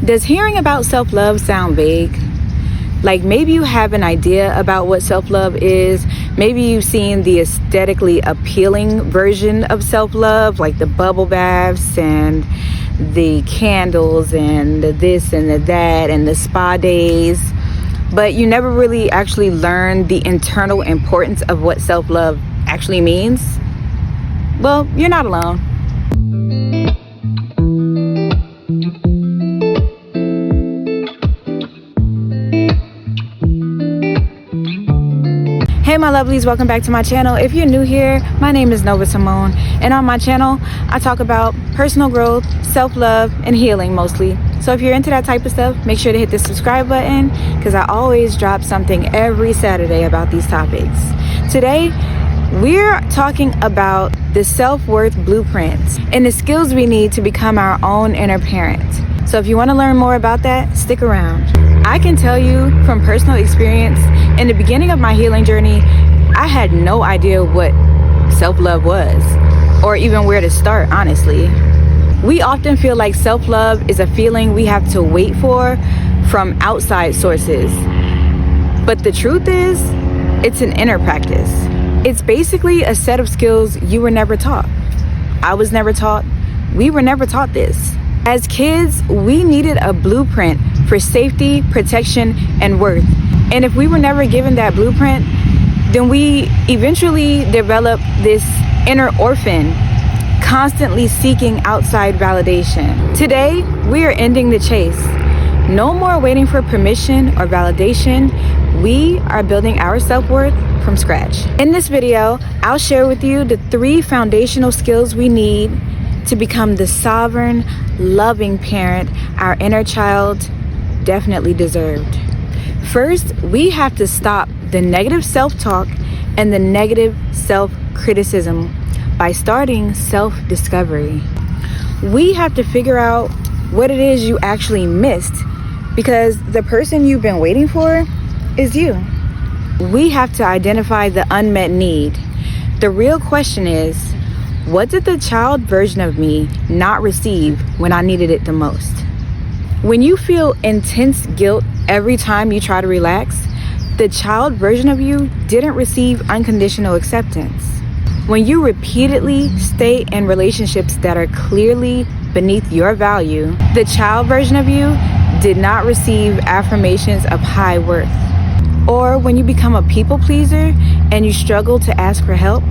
Does hearing about self-love sound vague? Like maybe you have an idea about what self-love is. Maybe you've seen the aesthetically appealing version of self-love, like the bubble baths and the candles and the this and the that and the spa days. But you never really actually learned the internal importance of what self-love actually means. Well, you're not alone. Hey my lovelies, welcome back to my channel. If you're new here, my name is Novaa, and on my channel I talk about personal growth, self-love, and healing mostly. So if you're into that type of stuff, make sure to hit the subscribe button because I always drop something every Saturday about these topics. Today we're talking about the self-worth blueprints and the skills we need to become our own inner parent. So if you want to learn more about that, stick around. I can tell you from personal experience, in the beginning of my healing journey, I had no idea what self-love was, or even where to start, honestly. We often feel like self-love is a feeling we have to wait for from outside sources. But the truth is, it's an inner practice. It's basically a set of skills you were never taught. I was never taught. We were never taught this. As kids, we needed a blueprint for safety, protection, and worth. And if we were never given that blueprint, then we eventually develop this inner orphan, constantly seeking outside validation. Today, we are ending the chase. No more waiting for permission or validation. We are building our self-worth from scratch. In this video, I'll share with you the 3 foundational skills we need to become the sovereign, loving parent our inner child definitely deserved. First, we have to stop the negative self-talk and the negative self-criticism by starting self-discovery. We have to figure out what it is you actually missed, because the person you've been waiting for is you. We have to identify the unmet need. The real question is, what did the child version of me not receive when I needed it the most? When you feel intense guilt every time you try to relax, the child version of you didn't receive unconditional acceptance. When you repeatedly stay in relationships that are clearly beneath your value, the child version of you did not receive affirmations of high worth. Or when you become a people pleaser and you struggle to ask for help,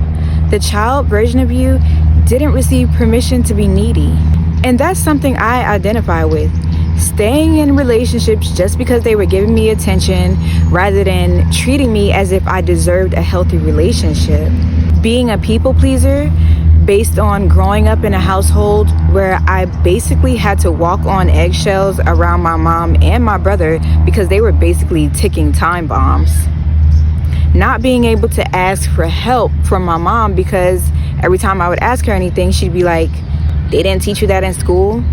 the child version of you didn't receive permission to be needy. And that's something I identify with. Staying in relationships just because they were giving me attention rather than treating me as if I deserved a healthy relationship. Being a people pleaser based on growing up in a household where I basically had to walk on eggshells around my mom and my brother because they were basically ticking time bombs. Not being able to ask for help from my mom because every time I would ask her anything, she'd be like, "They didn't teach you that in school?"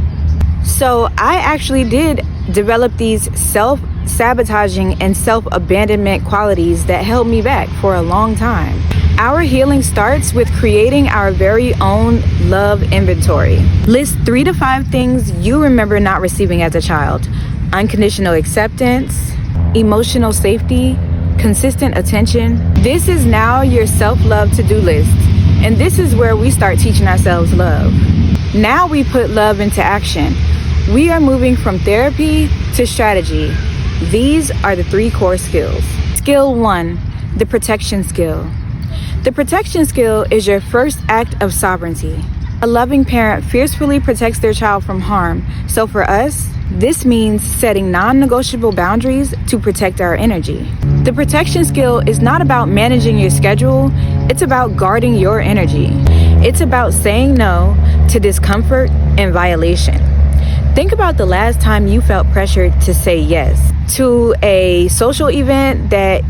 So I actually did develop these self-sabotaging and self-abandonment qualities that held me back for a long time. Our healing starts with creating our very own love inventory. List 3 to 5 things you remember not receiving as a child: unconditional acceptance, emotional safety, consistent attention. This is now your self-love to-do list, and this is where we start teaching ourselves love. Now we put love into action. We are moving from therapy to strategy. These are the 3 core skills. Skill 1, the protection skill. The protection skill is your first act of sovereignty. A loving parent fiercely protects their child from harm. So for us, this means setting non-negotiable boundaries to protect our energy. The protection skill is not about managing your schedule, it's about guarding your energy. It's about saying no to discomfort and violation. Think about the last time you felt pressured to say yes to a social event that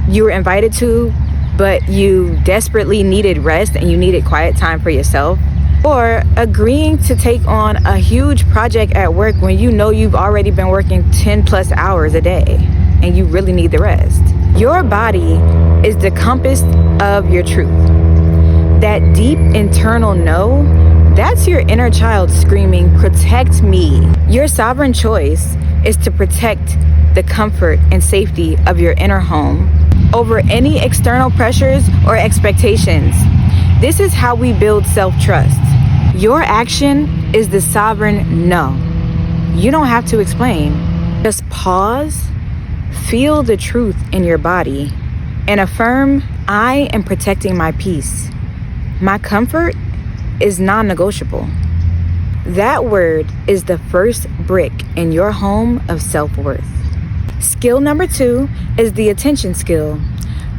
you were invited to, but you desperately needed rest and you needed quiet time for yourself. Or agreeing to take on a huge project at work when you know you've already been working 10+ hours a day and you really need the rest. Your body is the compass of your truth. That deep internal no That's your inner child screaming, "Protect me." Your sovereign choice is to protect the comfort and safety of your inner home over any external pressures or expectations. This is how we build self-trust. Your action is the sovereign no. You don't have to explain. Just pause, feel the truth in your body, and affirm, "I am protecting my peace. My comfort is non-negotiable." That word is the first brick in your home of self-worth. Skill number 2 is the attention skill.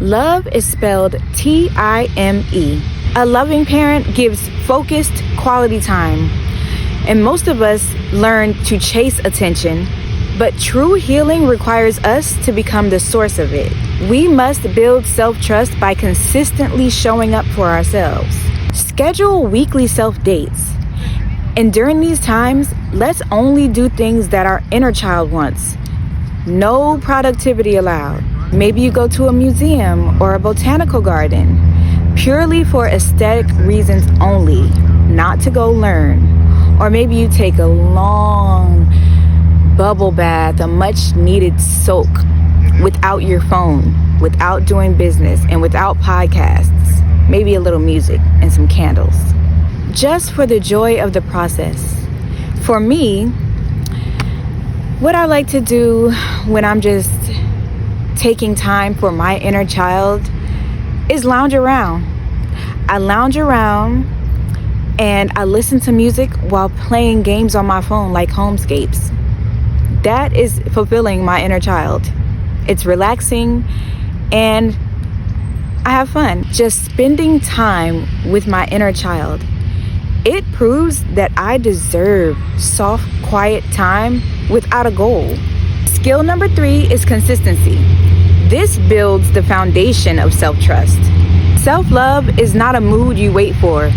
Love is spelled T-I-M-E. A loving parent gives focused quality time. And most of us learn to chase attention, but true healing requires us to become the source of it. We must build self-trust by consistently showing up for ourselves. Schedule weekly self-dates. And during these times, let's only do things that our inner child wants. No productivity allowed. Maybe you go to a museum or a botanical garden, purely for aesthetic reasons only, not to go learn. Or maybe you take a long bubble bath, a much needed soak without your phone, without doing business, and without podcasts. Maybe a little music and some candles. Just for the joy of the process. For me, what I like to do when I'm just taking time for my inner child is lounge around. I lounge around and I listen to music while playing games on my phone like Homescapes. That is fulfilling my inner child. It's relaxing and I have fun just spending time with my inner child. It proves that I deserve soft, quiet time without a goal. Skill number 3 is consistency. This builds the foundation of self-trust. Self-love is not a mood you wait for.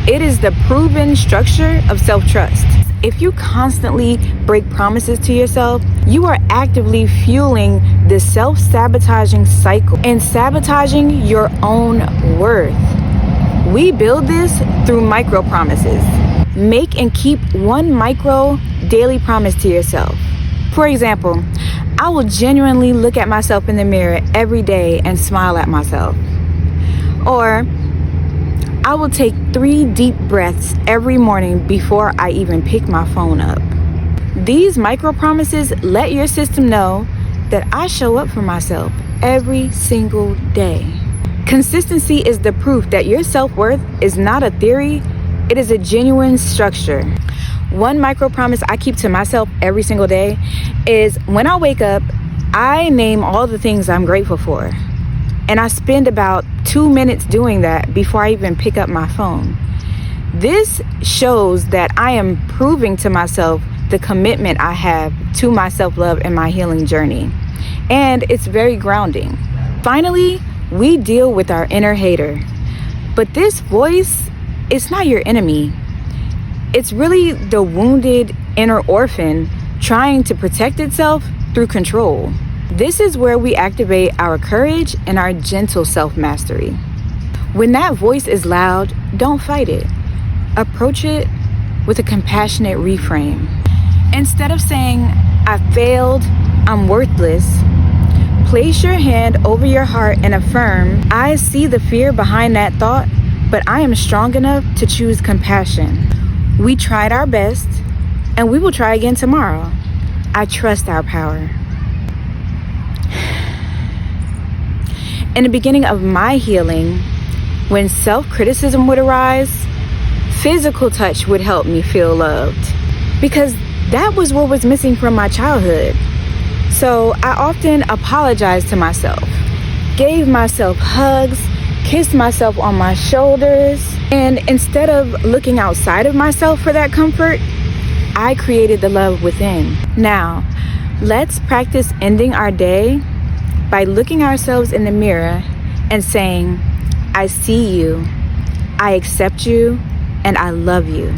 It is the proven structure of self-trust. If you constantly break promises to yourself, you are actively fueling the self-sabotaging cycle and sabotaging your own worth. We build this through micro promises. Make and keep one micro daily promise to yourself. For example, I will genuinely look at myself in the mirror every day and smile at myself. Or I will take 3 deep breaths every morning before I even pick my phone up. These micro promises let your system know that I show up for myself every single day. Consistency is the proof that your self-worth is not a theory, it is a genuine structure. One micro promise I keep to myself every single day is when I wake up, I name all the things I'm grateful for. And I spend about 2 minutes doing that before I even pick up my phone. This shows that I am proving to myself the commitment I have to my self-love and my healing journey. And it's very grounding. Finally, we deal with our inner hater. But this voice, it's not your enemy. It's really the wounded inner orphan trying to protect itself through control. This is where we activate our courage and our gentle self-mastery. When that voice is loud, don't fight it. Approach it with a compassionate reframe. Instead of saying, "I failed, I'm worthless," place your hand over your heart and affirm, "I see the fear behind that thought, but I am strong enough to choose compassion. We tried our best, and we will try again tomorrow. I trust our power." In the beginning of my healing, when self-criticism would arise, physical touch would help me feel loved because that was what was missing from my childhood. So I often apologized to myself, gave myself hugs, kissed myself on my shoulders, and instead of looking outside of myself for that comfort, I created the love within. Now, let's practice ending our day by looking ourselves in the mirror and saying, "I see you, I accept you, and I love you."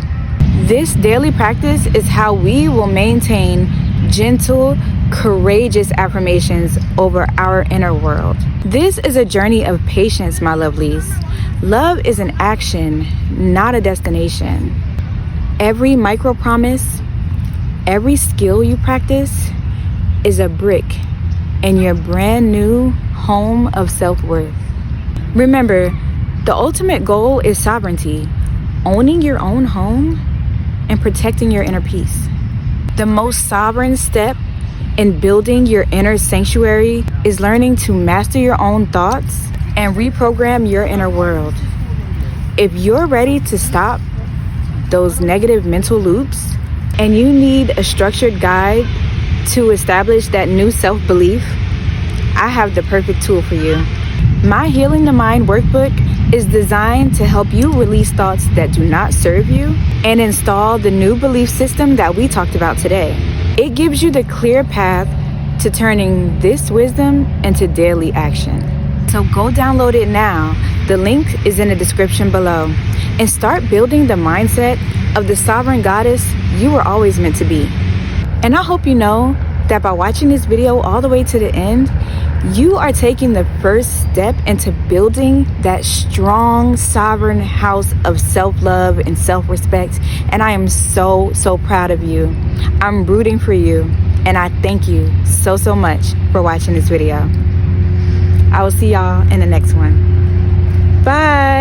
This daily practice is how we will maintain gentle, courageous affirmations over our inner world. This is a journey of patience, my lovelies. Love is an action, not a destination. Every micro promise, every skill you practice is a brick in your brand new home of self-worth. Remember, the ultimate goal is sovereignty, owning your own home and protecting your inner peace. The most sovereign step in building your inner sanctuary is learning to master your own thoughts and reprogram your inner world. If you're ready to stop those negative mental loops and you need a structured guide to establish that new self-belief, I have the perfect tool for you. My Healing the Mind workbook is designed to help you release thoughts that do not serve you and install the new belief system that we talked about today. It gives you the clear path to turning this wisdom into daily action. So go download it now. The link is in the description below. And start building the mindset of the sovereign goddess you were always meant to be. And I hope you know that by watching this video all the way to the end, you are taking the first step into building that strong, sovereign house of self-love and self-respect. And I am so, so proud of you. I'm rooting for you. And I thank you so, so much for watching this video. I will see y'all in the next one. Bye.